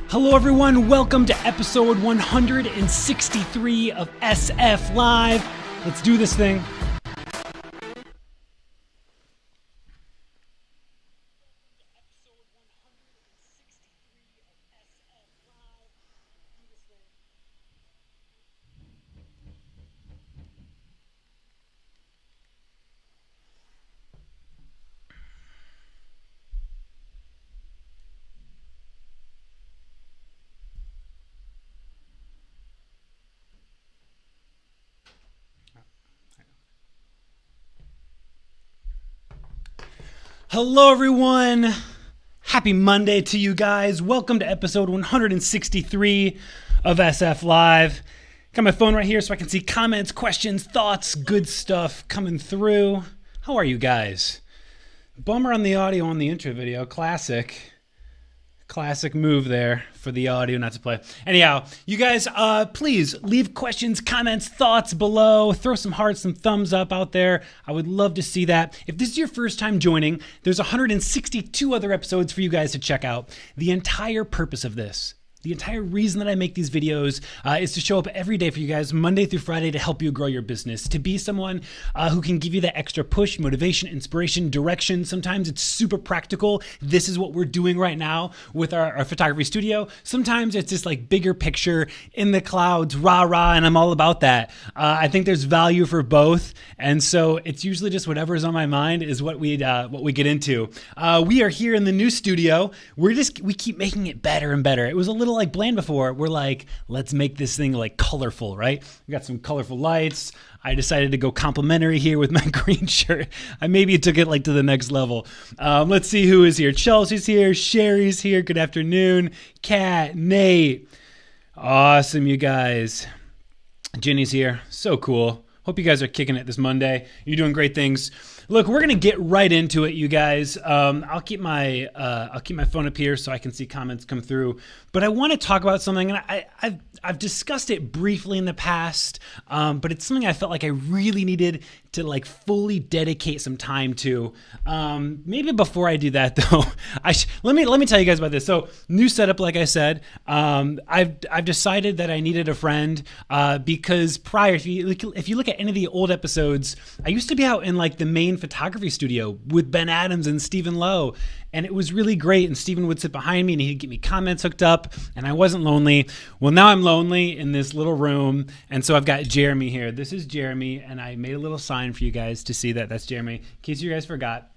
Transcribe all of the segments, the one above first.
Hello everyone, welcome to episode 163 of SF Live. Let's do this thing. Hello everyone, happy Monday to you guys. Welcome to episode 163 of SF Live. Got my phone right here so I can see comments, questions, thoughts, good stuff coming through. How are you guys? Bummer on the audio on the intro video, classic move there for the audio not to play. Anyhow, you guys, please leave questions, comments, thoughts below. Throw some hearts, some thumbs up out there. I would love to see that. If this is your first time joining, there's 162 other episodes for you guys to check out. The entire purpose of this, the entire reason that I make these videos is to show up every day for you guys, Monday through Friday, to help you grow your business, to be someone who can give you that extra push, motivation, inspiration, direction. Sometimes it's super practical. This is what we're doing right now with our photography studio. Sometimes it's just like bigger picture in the clouds, rah, and I'm all about that. I think there's value for both. And so it's usually just whatever's on my mind is what we get into. We are here in the new studio. We keep making it better and better. It was a little like bland before. We're like, let's make this thing like colorful, right? We got some colorful lights. I decided to go complimentary here with my green shirt. I maybe took it like to the next level. Let's see who is here. Chelsea's here. Sherry's here. Good afternoon. Kat, Nate. Awesome, you guys. Jenny's here. So cool. Hope you guys are kicking it this Monday. You're doing great things. Look, we're gonna get right into it, you guys. I'll keep my phone up here so I can see comments come through. But I want to talk about something, and I've discussed it briefly in the past, but it's something I felt like I really needed to like fully dedicate some time to. Maybe before I do that though, let me tell you guys about this. So new setup, like I said, I've decided that I needed a friend because prior, if you look at any of the old episodes, I used to be out in like the main photography studio with Ben Adams and Stephen Lowe, and it was really great. And Stephen would sit behind me and he'd get me comments hooked up, and I wasn't lonely. Well, now I'm lonely in this little room, and so I've got Jeremy here. This is Jeremy, and I made a little sign for you guys to see that. That's Jeremy, in case you guys forgot.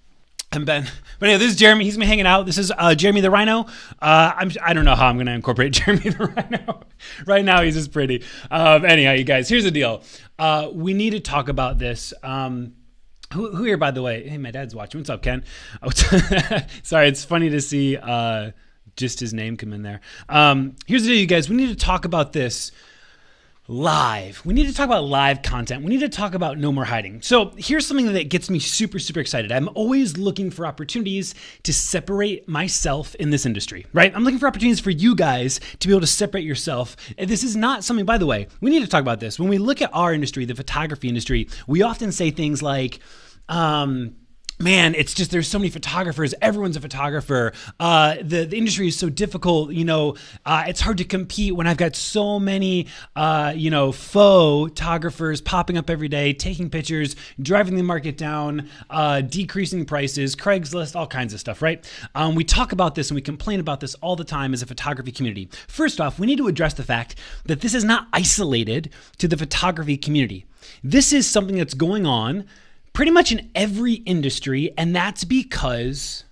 And Ben. But anyway, this is Jeremy. He's been hanging out. This is Jeremy the Rhino. I don't know how I'm going to incorporate Jeremy the Rhino. Right now, he's just pretty. Anyhow, you guys, here's the deal. We need to talk about this. Who here, by the way? Hey, my dad's watching. What's up, Ken? Oh, sorry, it's funny to see just his name come in there. Here's the deal, you guys. We need to talk about this live. We need to talk about live content. We need to talk about no more hiding. So here's something that gets me super, super excited. I'm always looking for opportunities to separate myself in this industry, right? I'm looking for opportunities for you guys to be able to separate yourself. And this is not something, by the way, we need to talk about this. When we look at our industry, the photography industry, we often say things like, man, it's just, there's so many photographers. Everyone's a photographer. The industry is so difficult. It's hard to compete when I've got so many, photographers popping up every day, taking pictures, driving the market down, decreasing prices, Craigslist, all kinds of stuff, right? We talk about this and we complain about this all the time as a photography community. First off, we need to address the fact that this is not isolated to the photography community. This is something that's going on pretty much in every industry, and that's because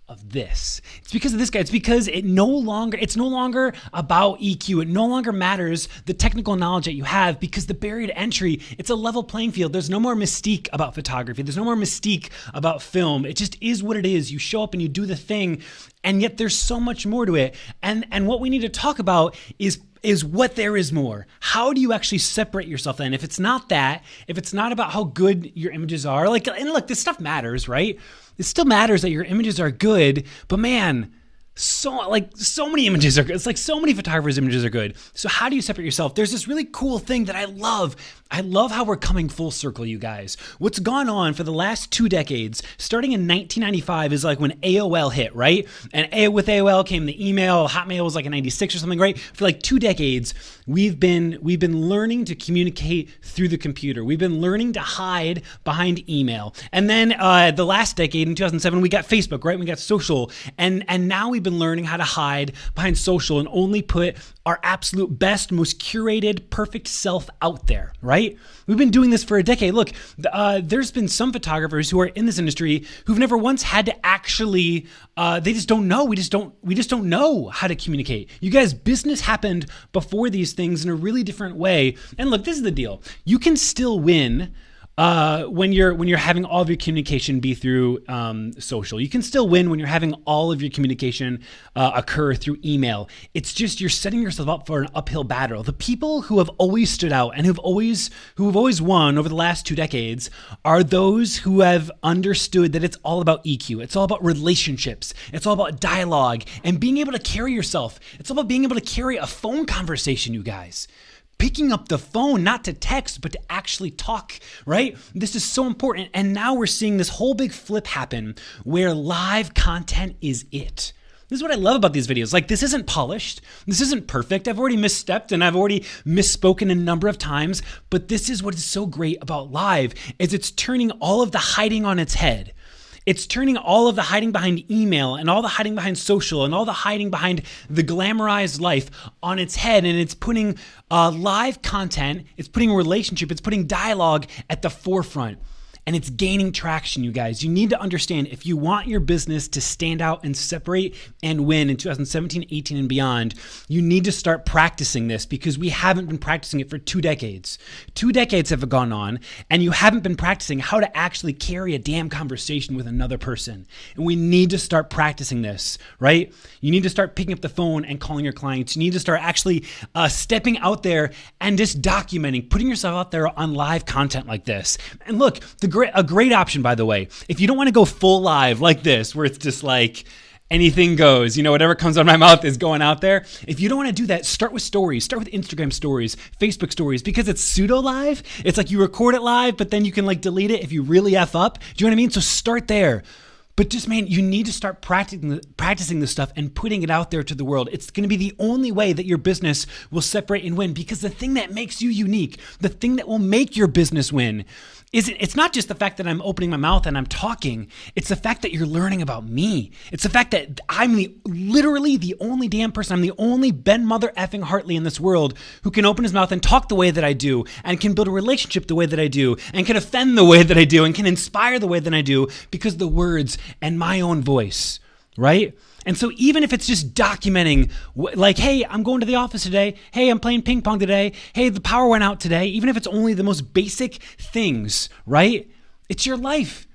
of this. It's because of this guy. It's because it's no longer about EQ. It no longer matters the technical knowledge that you have, because the barrier to entry, it's a level playing field. There's no more mystique about photography. There's no more mystique about film. It just is what it is. You show up and you do the thing, and yet there's so much more to it. And what we need to talk about is what there is more. How do you actually separate yourself then? If it's not that, if it's not about how good your images are, and look, this stuff matters, right? It still matters that your images are good, but man, so many images are good. It's like so many photographers' images are good. So how do you separate yourself? There's this really cool thing that I love. I love how we're coming full circle, you guys. What's gone on for the last 2 decades, starting in 1995, is like when AOL hit, right? And with AOL came the email. Hotmail was like in 96 or something, right? For like 2 decades, we've been learning to communicate through the computer. We've been learning to hide behind email. And then the last decade, in 2007, we got Facebook, right? We got social. And now we've been learning how to hide behind social and only put our absolute best, most curated, perfect self out there, right? We've been doing this for a decade. Look, there's been some photographers who are in this industry who've never once had to actually, they just don't know. We just don't know how to communicate. You guys, business happened before these things in a really different way. And look, this is the deal. You can still win when you're having all of your communication be through social. You can still win when you're having all of your communication occur through email. It's just you're setting yourself up for an uphill battle. The people who have always stood out and who've always won over the last 2 decades are those who have understood that it's all about EQ. It's all about relationships. It's all about dialogue and being able to carry yourself. It's all about being able to carry a phone conversation, you guys. Picking up the phone, not to text, but to actually talk, right? This is so important. And now we're seeing this whole big flip happen where live content is it. This is what I love about these videos. Like, this isn't polished. This isn't perfect. I've already misstepped and I've already misspoken a number of times, but this is what is so great about live is it's turning all of the hiding on its head. It's turning all of the hiding behind email and all the hiding behind social and all the hiding behind the glamorized life on its head. And it's putting live content, it's putting relationship, it's putting dialogue at the forefront. And it's gaining traction, you guys. You need to understand, if you want your business to stand out and separate and win in 2017, 18, and beyond, you need to start practicing this, because we haven't been practicing it for 2 decades. 2 decades have gone on, and you haven't been practicing how to actually carry a damn conversation with another person. And we need to start practicing this, right? You need to start picking up the phone and calling your clients. You need to start actually stepping out there and just documenting, putting yourself out there on live content like this. And look, a great option, by the way, if you don't want to go full live like this, where it's just like anything goes, whatever comes out of my mouth is going out there. If you don't want to do that, start with stories. Start with Instagram stories, Facebook stories, because it's pseudo live. It's like you record it live, but then you can delete it if you really F up. Do you know what I mean? So start there. But just, man, you need to start practicing this stuff and putting it out there to the world. It's going to be the only way that your business will separate and win, because the thing that makes you unique, the thing that will make your business win, it's not just the fact that I'm opening my mouth and I'm talking. It's the fact that you're learning about me. It's the fact that I'm literally the only damn person. I'm the only Ben Mother effing Hartley in this world who can open his mouth and talk the way that I do, and can build a relationship the way that I do, and can offend the way that I do, and can inspire the way that I do, because of the words and my own voice, right? And so even if it's just documenting, like, hey, I'm going to the office today. Hey, I'm playing ping pong today. Hey, the power went out today. Even if it's only the most basic things, right? It's your life.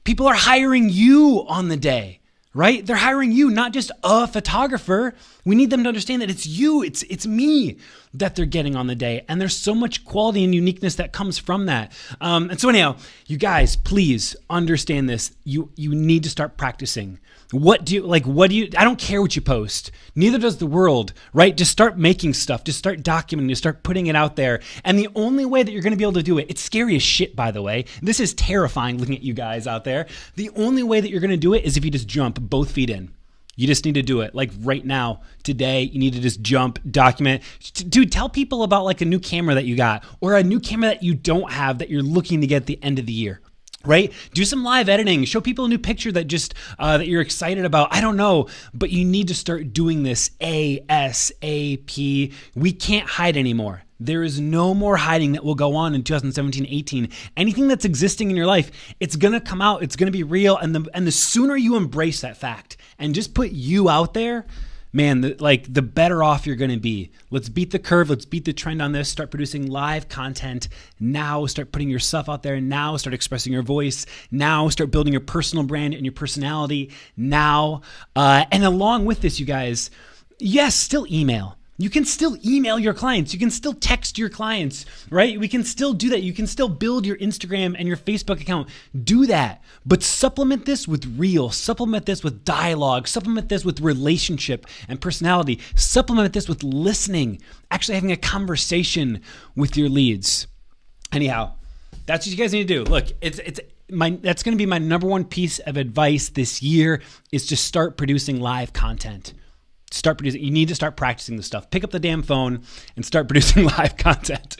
People are hiring you on the day, right? They're hiring you, not just a photographer. We need them to understand that it's you, it's me that they're getting on the day. And there's so much quality and uniqueness that comes from that. And so anyhow, you guys, please understand this. You need to start practicing. I don't care what you post. Neither does the world, right? Just start making stuff. Just start documenting. Just start putting it out there. And the only way that you're going to be able to do it, it's scary as shit, by the way. This is terrifying looking at you guys out there. The only way that you're going to do it is if you just jump both feet in. You just need to do it. Like right now, today, you need to just jump, document. Dude, tell people about like a new camera that you got, or a new camera that you don't have that you're looking to get at the end of the year. Right? Do some live editing. Show people a new picture that that you're excited about. I don't know, but you need to start doing this ASAP. We can't hide anymore. There is no more hiding that will go on in 2017, 18. Anything that's existing in your life, it's going to come out. It's going to be real. And the sooner you embrace that fact and just put you out there, man, the better off you're going to be. Let's beat the curve. Let's beat the trend on this. Start producing live content now. Start putting yourself out there now. Start expressing your voice now. Start building your personal brand and your personality now. And along with this, you guys, yes, still email. You can still email your clients. You can still text your clients, right? We can still do that. You can still build your Instagram and your Facebook account. Do that. But supplement this with real. Supplement this with dialogue. Supplement this with relationship and personality. Supplement this with listening, actually having a conversation with your leads. Anyhow, that's what you guys need to do. Look, that's going to be my number one piece of advice this year is to start producing live content. Start producing. You need to start practicing this stuff. Pick up the damn phone and start producing live content.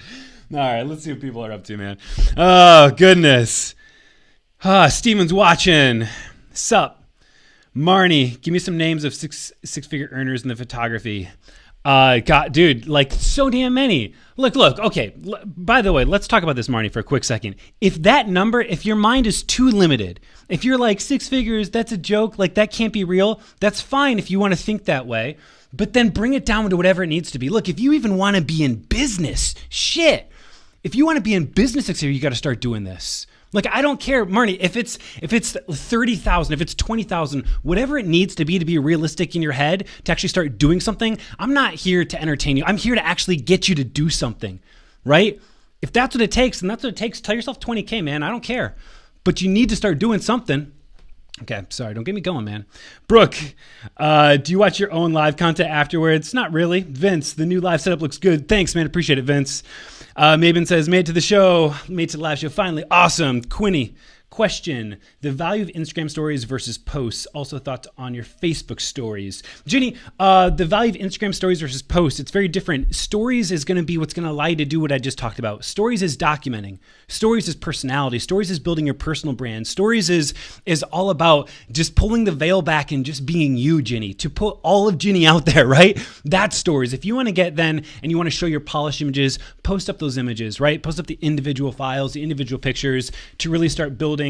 All right, let's see what people are up to, man. Oh, goodness. Steven's watching. Sup? Marnie, give me some names of six-figure earners in the photography. God, dude, like so damn many. Look, okay. By the way, let's talk about this, Marnie, for a quick second. If your mind is too limited, if you're like 6 figures, that's a joke, like that can't be real, that's fine if you want to think that way, but then bring it down to whatever it needs to be. Look, if you even want to be in business, if you want to be in business next year, you got to start doing this. Like, I don't care, Marnie, if it's 30,000, if it's 20,000, whatever it needs to be realistic in your head to actually start doing something. I'm not here to entertain you. I'm here to actually get you to do something, right? If that's what it takes, then that's what it takes. Tell yourself 20K, man. I don't care. But you need to start doing something. Okay, sorry, don't get me going, man. Brooke, do you watch your own live content afterwards? Not really. Vince, the new live setup looks good. Thanks, man. Appreciate it, Vince. Maven says, made it to the live show, finally. Awesome. Quinny, question, the value of Instagram stories versus posts. Also thoughts on your Facebook stories. Jenny, the value of Instagram stories versus posts, it's very different. Stories is going to be what's going to allow you to do what I just talked about. Stories is documenting. Stories is personality. Stories is building your personal brand. Stories is all about just pulling the veil back and just being you, Jenny, to put all of Jenny out there, right? That's stories. If you want to get then and you want to show your polished images, post up those images, right? Post up the individual files, the individual pictures to really start building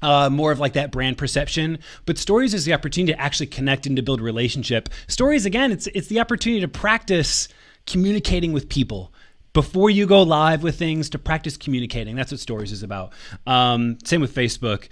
more of like that brand perception. But stories is the opportunity to actually connect and to build a relationship. Stories, again, it's the opportunity to practice communicating with people. Before you go live with things, to practice communicating. That's what stories is about. Same with Facebook.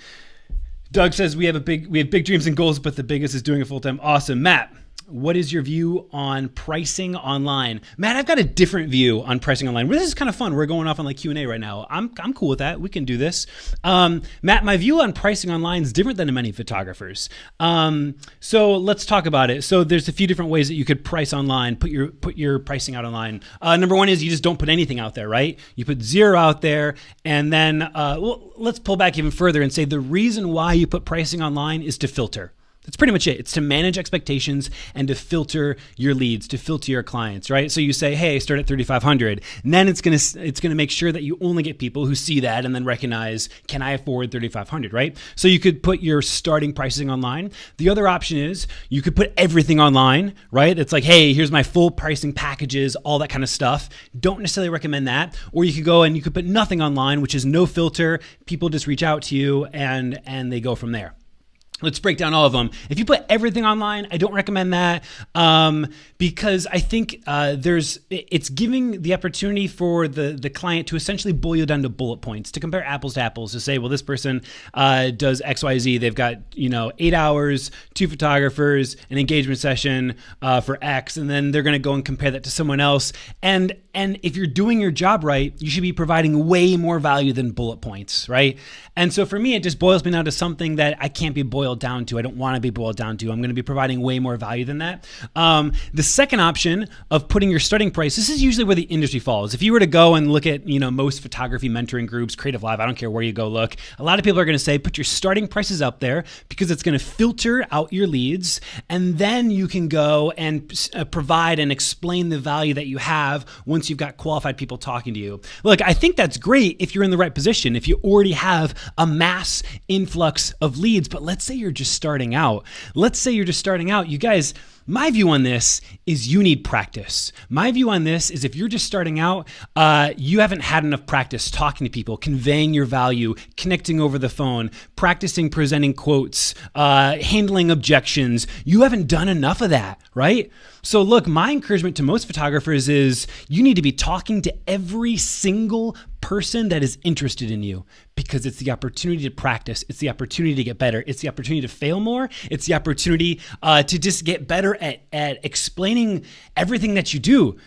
Doug says we have big dreams and goals, but the biggest is doing it full time. Awesome. Matt, what is your view on pricing online? Matt, I've got a different view on pricing online. This is kind of fun. We're going off on like Q&A right now. I'm cool with that. We can do this. Matt, my view on pricing online is different than many photographers. So let's talk about it. So there's a few different ways that you could price online, put your pricing out online. Number one is you just don't put anything out there, right? You put zero out there, and then let's pull back even further and say the reason why you put pricing online is to filter. That's pretty much it. It's to manage expectations and to filter your leads, to filter your clients, right? So you say, hey, start at 3,500. And then it's gonna make sure that you only get people who see that and then recognize, can I afford 3,500, right? So you could put your starting pricing online. The other option is you could put everything online, right? It's like, hey, here's my full pricing packages, all that kind of stuff. Don't necessarily recommend that. Or you could go and you could put nothing online, which is no filter. People just reach out to you and they go from there. Let's break down all of them. If you put everything online, I don't recommend that because I think it's giving the opportunity for the client to essentially boil you down to bullet points, to compare apples to apples, to say, well, this person does X, Y, Z. They've got 8 hours, 2 photographers, an engagement session for X, and then they're going to go and compare that to someone else. And if you're doing your job right, you should be providing way more value than bullet points, right? And so for me, it just boils me down to something that I can't be boiled down to. I don't want to be boiled down to. I'm going to be providing way more value than that. The second option of putting your starting price, this is usually where the industry falls. If you were to go and look at, most photography mentoring groups, Creative Live, I don't care where you go look, a lot of people are going to say, put your starting prices up there because it's going to filter out your leads. And then you can go and provide and explain the value that you have once you've got qualified people talking to you. Look, I think that's great if you're in the right position, if you already have a mass influx of leads, but let's say you're just starting out. You guys, My view on this is you need practice. My view on this is if you're just starting out, you haven't had enough practice talking to people, conveying your value, connecting over the phone, practicing presenting quotes, handling objections. You haven't done enough of that, right? So look, my encouragement to most photographers is you need to be talking to every single person that is interested in you, because it's the opportunity to practice. It's the opportunity to get better. It's the opportunity to fail more. It's the opportunity to just get better at explaining everything that you do.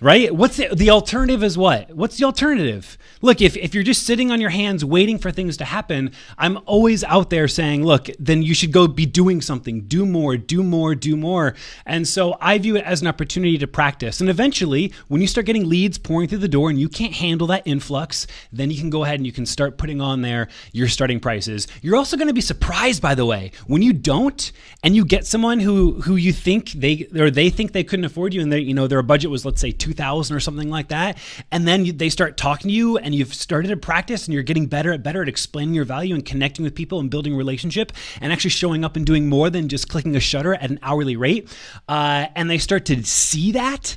Right? What's the alternative is what? What's the alternative? Look, if you're just sitting on your hands waiting for things to happen, I'm always out there saying, look, then you should go be doing something. Do more, do more, do more. And so I view it as an opportunity to practice. And eventually, when you start getting leads pouring through the door and you can't handle that influx, then you can go ahead and you can start putting on there your starting prices. You're also going to be surprised, by the way, when you don't and you get someone who you think they think they couldn't afford you, and their budget was, let's say, $2,000 or something like that, and then they start talking to you and you've started to practice and you're getting better at explaining your value and connecting with people and building a relationship and actually showing up and doing more than just clicking a shutter at an hourly rate, and they start to see that,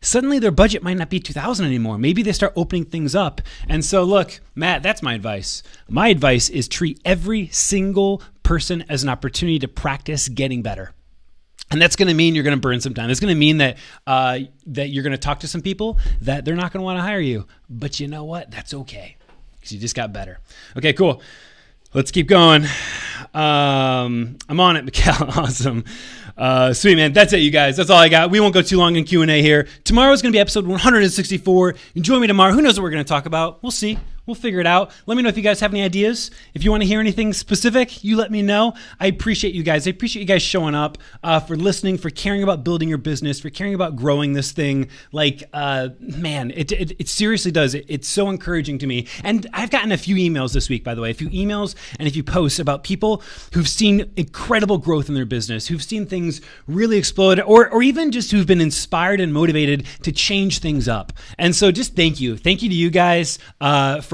suddenly their budget might not be $2,000 anymore. Maybe they start opening things up. And so look, Matt, that's my advice. My advice is treat every single person as an opportunity to practice getting better. And that's going to mean you're going to burn some time. It's going to mean that that you're going to talk to some people that they're not going to want to hire you. But you know what? That's okay, because you just got better. Okay, cool. Let's keep going. I'm on it, Mikhail. Awesome. Sweet, man. That's it, you guys. That's all I got. We won't go too long in Q&A here. Tomorrow's going to be episode 164. Join me tomorrow. Who knows what we're going to talk about? We'll see. We'll figure it out. Let me know if you guys have any ideas. If you want to hear anything specific, you let me know. I appreciate you guys. I appreciate you guys showing up, for listening, for caring about building your business, for caring about growing this thing. Like, man, it seriously does. It's so encouraging to me. And I've gotten a few emails this week, by the way, a few emails and a few posts about people who've seen incredible growth in their business, who've seen things really explode, or even just who've been inspired and motivated to change things up. And so just thank you. Thank you to you guys,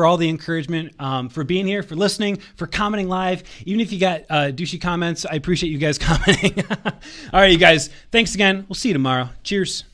for all the encouragement, for being here, for listening, for commenting live. Even if you got douchey comments, I appreciate you guys commenting. All right, you guys, thanks again. We'll see you tomorrow. Cheers.